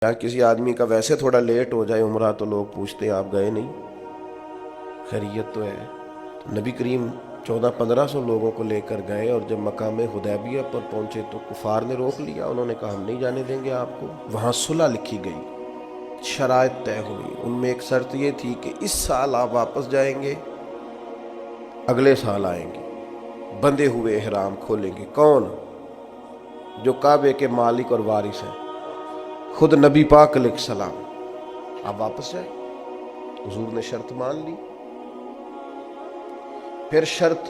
یا کسی آدمی کا ویسے تھوڑا لیٹ ہو جائے عمرہ تو لوگ پوچھتے ہیں آپ گئے نہیں، خیریت تو ہے؟ نبی کریم 1400-1500 لوگوں کو لے کر گئے، اور جب مقام حدیبیہ پر پہنچے تو کفار نے روک لیا، انہوں نے کہا ہم نہیں جانے دیں گے آپ کو۔ وہاں صلح لکھی گئی، شرائط طے ہوئی، ان میں ایک شرط یہ تھی کہ اس سال آپ واپس جائیں گے، اگلے سال آئیں گے، بندھے ہوئے احرام کھولیں گے۔ کون؟ جو کعبے کے مالک اور وارث ہیں، خود نبی پاک علیہ السلام۔ آپ واپس جائیں۔ حضور نے شرط مان لی۔ پھر شرط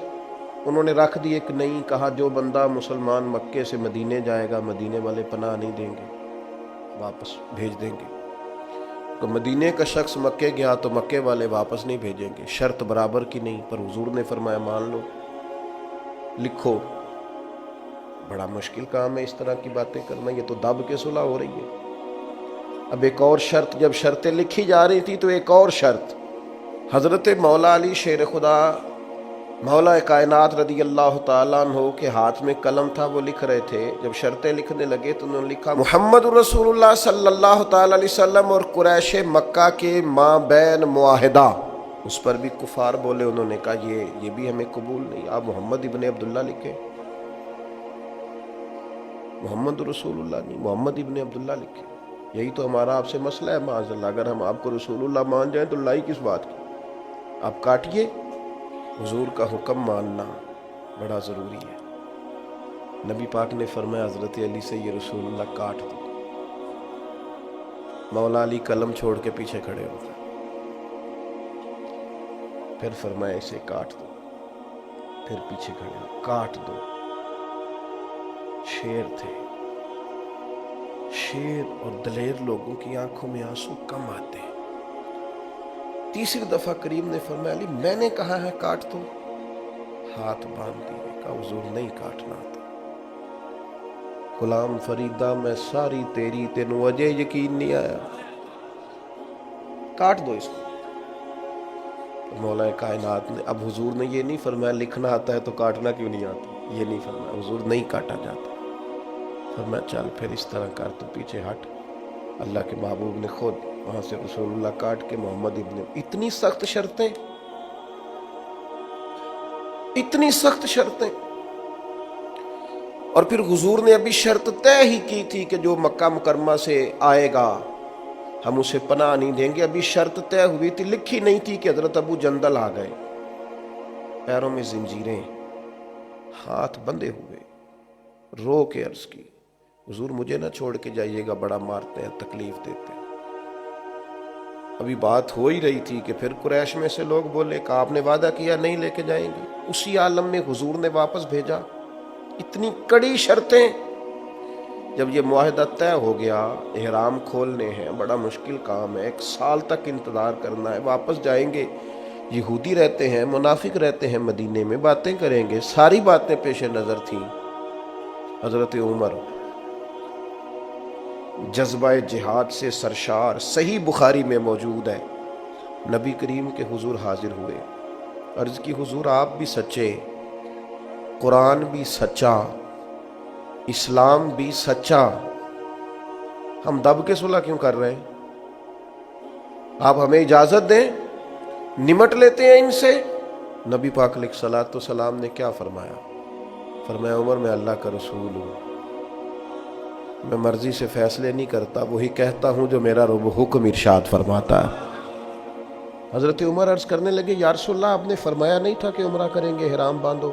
انہوں نے رکھ دی ایک نئی، کہا جو بندہ مسلمان مکے سے مدینے جائے گا مدینے والے پناہ نہیں دیں گے، واپس بھیج دیں گے۔ تو مدینے کا شخص مکے گیا تو مکے والے واپس نہیں بھیجیں گے، شرط برابر کی نہیں۔ پر حضور نے فرمایا مان لو، لکھو۔ بڑا مشکل کام ہے اس طرح کی باتیں کرنا، یہ تو دب کے صلح ہو رہی ہے۔ اب ایک اور شرط، جب شرطیں لکھی جا رہی تھی تو ایک اور شرط، حضرت مولا علی شیر خدا مولا کائنات رضی اللہ تعالیٰ عنہ کے ہاتھ میں قلم تھا، وہ لکھ رہے تھے۔ جب شرطیں لکھنے لگے تو انہوں نے لکھا محمد رسول اللہ صلی اللہ تعالیٰ علیہ وسلم اور قریش مکہ کے مابین معاہدہ۔ اس پر بھی کفار بولے، انہوں نے کہا یہ بھی ہمیں قبول نہیں، آپ محمد ابن عبداللہ لکھیں، محمد رسول اللہ نہیں، محمد ابن عبداللہ لکھیں۔ یہی تو ہمارا آپ سے مسئلہ ہے معاذ اللہ، اگر ہم آپ کو رسول اللہ مان جائیں تو لڑائی کس بات کی؟ آپ کاٹیے۔ حضور کا حکم ماننا بڑا ضروری ہے۔ نبی پاک نے فرمایا حضرت علی سے یہ رسول اللہ کاٹ دو۔ مولا علی قلم چھوڑ کے پیچھے کھڑے ہو گئے، پھر فرمایا اسے کاٹ دو، پھر پیچھے کھڑے ہو، کاٹ دو۔ شیر تھے، شیر اور دلیر لوگوں کی آنکھوں میں آنسو کم آتے ہیں۔ تیسری دفعہ کریم نے فرمایا علی میں نے کہا ہے کاٹ دو، ہاتھ باندھ دیے، کہا حضور نہیں کاٹنا تھا۔ غلام فریدہ میں ساری تیری، تینوں اجے یقین نہیں آیا، کاٹ دو اس کو۔ مولا کائنات نے، اب حضور نے یہ نہیں فرمایا لکھنا آتا ہے تو کاٹنا کیوں نہیں آتا، یہ نہیں فرمایا، حضور نہیں کاٹا جاتا۔ فرمایا چل پھر اس طرح کر، تو پیچھے ہٹ۔ اللہ کے محبوب نے خود وہاں سے رسول اللہ کاٹ کے محمد ابن، اتنی سخت شرطیں، اتنی سخت شرطیں۔ اور پھر حضور نے ابھی شرط طے ہی کی تھی کہ جو مکہ مکرمہ سے آئے گا ہم اسے پناہ نہیں دیں گے، ابھی شرط طے ہوئی تھی، لکھی نہیں تھی کہ حضرت ابو جندل آ گئے، پیروں میں زنجیریں، ہاتھ بندھے ہوئے، رو کے عرض کی حضور مجھے نہ چھوڑ کے جائیے گا، بڑا مارتے ہیں، تکلیف دیتے ہیں۔ ابھی بات ہو ہی رہی تھی کہ پھر قریش میں سے لوگ بولے کہ آپ نے وعدہ کیا نہیں لے کے جائیں گے، اسی عالم میں حضور نے واپس بھیجا۔ اتنی کڑی شرطیں۔ جب یہ معاہدہ طے ہو گیا، احرام کھولنے ہیں، بڑا مشکل کام ہے، 1 سال تک انتظار کرنا ہے، واپس جائیں گے، یہودی رہتے ہیں، منافق رہتے ہیں مدینے میں، باتیں کریں گے، ساری باتیں پیش نظر تھیں۔ حضرت عمر جذبہ جہاد سے سرشار، صحیح بخاری میں موجود ہے، نبی کریم کے حضور حاضر ہوئے، عرض کی حضور آپ بھی سچے، قرآن بھی سچا، اسلام بھی سچا، ہم دب کے صلح کیوں کر رہے ہیں؟ آپ ہمیں اجازت دیں، نمٹ لیتے ہیں ان سے۔ نبی پاک علیہ الصلوۃ والسلام نے کیا فرمایا؟ فرمایا عمر میں اللہ کا رسول ہوں، میں مرضی سے فیصلے نہیں کرتا، وہی کہتا ہوں جو میرا رب حکم ارشاد فرماتا ہے۔ حضرت عمر عرض کرنے لگے یا رسول اللہ آپ نے فرمایا نہیں تھا کہ عمرہ کریں گے، احرام باندھو؟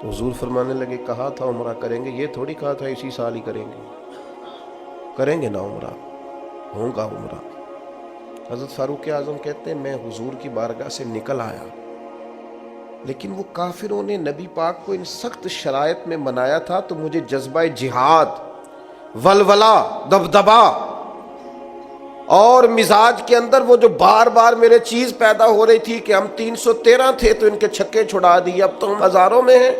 حضور فرمانے لگے کہا تھا عمرہ کریں گے، یہ تھوڑی کہا تھا اسی سال ہی کریں گے نا عمرہ، ہوگا عمرہ۔ حضرت فاروق اعظم کہتے ہیں میں حضور کی بارگاہ سے نکل آیا، لیکن وہ کافروں نے نبی پاک کو ان سخت شرائط میں منایا تھا، تو مجھے جذبہ جہاد، ولولہ، دبدبا اور مزاج کے اندر وہ جو بار بار میرے چیز پیدا ہو رہی تھی کہ ہم 313 تھے تو ان کے چھکے چھڑا دیے، اب تو ہم ہزاروں میں ہیں،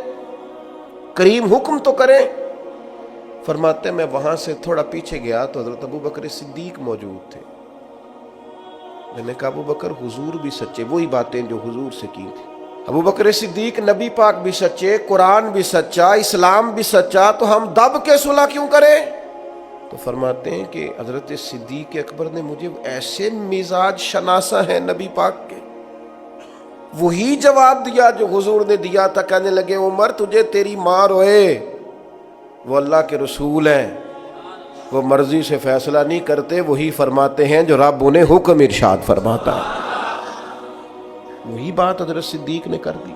کریم حکم تو کریں۔ فرماتے میں وہاں سے تھوڑا پیچھے گیا تو حضرت ابو بکر صدیق موجود تھے، میں نے کہا ابو بکر حضور بھی سچے، وہی باتیں جو حضور سے کی تھی، ابو بکر صدیق نبی پاک بھی سچے، قرآن بھی سچا، اسلام بھی سچا، تو ہم دب کے صلح کیوں کریں؟ تو فرماتے ہیں کہ حضرت صدیق اکبر نے مجھے ایسے مزاج شناسہ ہیں نبی پاک کے، وہی جواب دیا جو حضور نے دیا تھا. کہنے لگے عمر تجھے تیری ماں روئے، وہ اللہ کے رسول ہیں، وہ مرضی سے فیصلہ نہیں کرتے، وہی فرماتے ہیں جو رب انہیں حکم ارشاد فرماتا ہے. وہی بات حضرت صدیق نے کر دی.